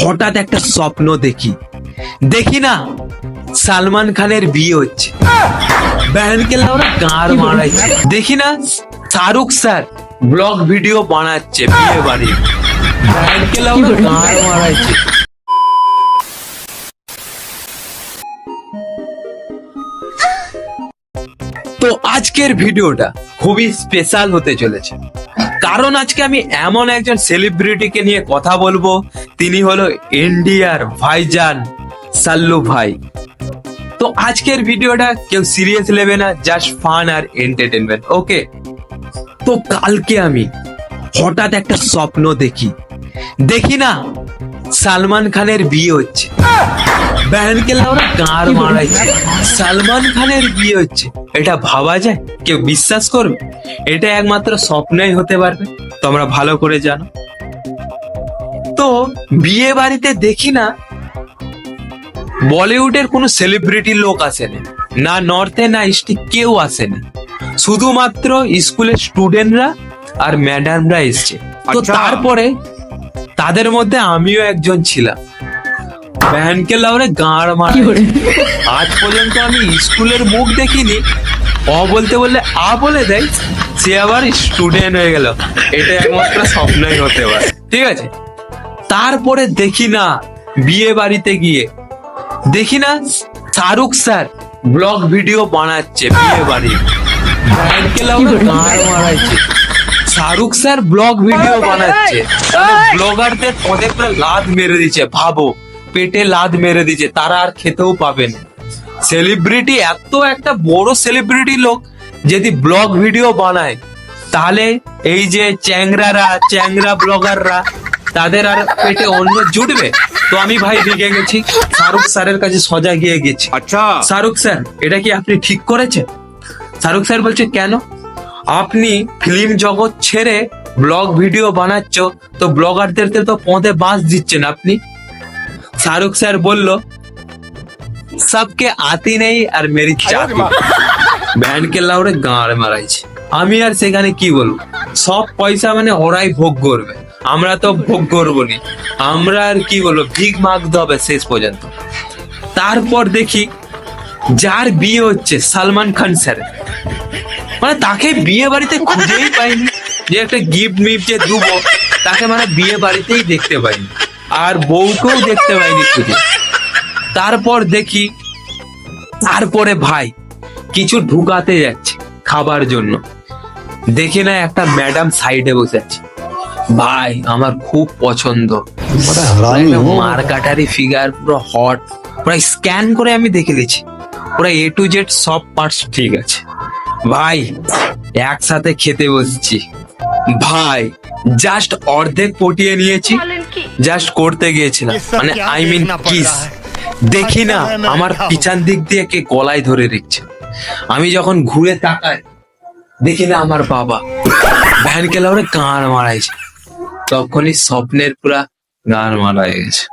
হঠাৎ একটা স্বপ্ন দেখি না সালমান খানের বিয়ে হচ্ছে। ব্যানকে ওরা গাঁড় মারাইছে। দেখি না শাহরুখ স্যার ব্লগ ভিডিও বানাচ্ছে বিয়ে বাড়ির। ব্যানকে ওরা গাঁড় মারাইছে। তো আজকের ভিডিওটা খুবই স্পেশাল হতে চলেছে, কারণ আজকে আমি এমন একজন সেলিব্রিটিকে নিয়ে কথা বলবো। তিনি হলো ইন্ডিয়ার ভাইজান সাল্লু ভাই। তো আজকের ভিডিওটা কেউ সিরিয়াস নেবে না, জাস্ট ফান আর এন্টারটেনমেন্ট। ওকে, তো কালকে আমি হঠাৎ একটা স্বপ্ন দেখি না সালমান খানের বিয়ে হচ্ছে। ব্যানকে ওরা গাঁড় মারাইছে। সালমান খানের বিয়ে হচ্ছে, এটা ভাবা যায়? কেউ বিশ্বাস করবে? এটা একমাত্র স্বপ্নই হতে পারবে, তোমরা ভালো করে জানো। তো বিয়ে বাড়িতে দেখি না বলিউডের কোনো সেলিব্রিটি লোক আসেনি, না নর্থে না ইস্টে কেউ আসেনি, শুধুমাত্র স্কুলের স্টুডেন্টরা আর ম্যাডামরা এসছে। তো তারপরে তাদের মধ্যে আমিও একজন ছিলাম। ব্যানকে লাউরে গাঁড় মারা। আজ পর্যন্ত আমি স্কুলের মুখ দেখিনি, অ বলতে বললে আ বলে দেয়, সে আবার স্টুডেন্ট হয়ে গেল। এটা একমাত্র স্বপ্নই হতে পারে, ঠিক আছে। তারপরে দেখি না বিয়ে বাড়িতে গিয়ে দেখি না শাহরুখ স্যার ব্লগ ভিডিও বানাচ্ছে বিয়ে বাড়ির। ব্যানকে লাউরে গাঁড় মারাইছে। শাহরুখ স্যার ব্লগ ভিডিও বানাচ্ছে, ব্লগারদের পদে পুরো লাদ মেরে দিচ্ছে। ভাবো, পেটে লাদ মেরে দিচ্ছে, তারা আর খেতেও পাবে না। সেলিব্রিটি, এত একটা বড় সেলিব্রিটি লোক যদি ব্লগ ভিডিও বানায়, তাহলে এই যে চ্যাংরা ব্লগাররা, তাদের আর পেটে অন্ন জুটবে? তো আমি ভাই রেগে গেছি, শাহরুখ স্যারের কাছে সজা গিয়ে গেছি। আচ্ছা শাহরুখ স্যার, এটা কি আপনি ঠিক করেছেন? শাহরুখ স্যার বলছে, কেন? আপনি ফিল্ম জগৎ ছেড়ে ব্লগ ভিডিও বানাচ্ছ, তো ব্লগারদের তো পদে বাঁশ দিচ্ছেন আপনি। শাহরুখ স্যার বলল, সবকে আতি নেই আর মেরি চাকরি। ব্যানকে লাউরে গাঁড় মারাইছে। আমি আর সেখানে কি বলবো? সব পয়সা মানে ওরাই ভোগ করবে, আমরা তো ভোগ করবো নি। আমরা আর কি বলবো, ভিক মাগতে হবে শেষ পর্যন্ত। তারপর দেখি যার বিয়ে হচ্ছে সালমান খান স্যার, মানে তাকে বিয়ে বাড়িতে খুঁজেই পাইনি, যে একটা গিফট মিফট যে দেবো, তাকে মানে বিয়ে বাড়িতেই দেখতে পাইনি, আর বউকেও দেখতে পাইনি খুঁজে। তারপর দেখি, তারপরে ভাই কিছু ঢুকাতে যাচ্ছে খাবার জন্য, দেখি না একটা ম্যাডাম সাইডে বসে আছে। ভাই আমার খুব পছন্দ, মার্কাটারি ফিগার, পুরো হট, পুরো স্ক্যান করে আমি দেখে গেছি, পুরো A to Z সব পার্টস ঠিক আছে। ভাই একসাথে খেতে বসছি, ভাই জাস্ট অর্ধেক পটিয়ে নিয়েছি, জাস্ট করতে গিয়েছিলাম, মানে আই মিন কিস। দেখি না আমার পিছন দিক দিয়ে কে গলায় ধরে রেখেছে। আমি যখন ঘুরে তাকাই, দেখি না আমার বাবা। ভ্যানকে লাউরে গাঁড় মারাইছে। তখনই স্বপ্নের পুরা গাঁড় মারা গেছে।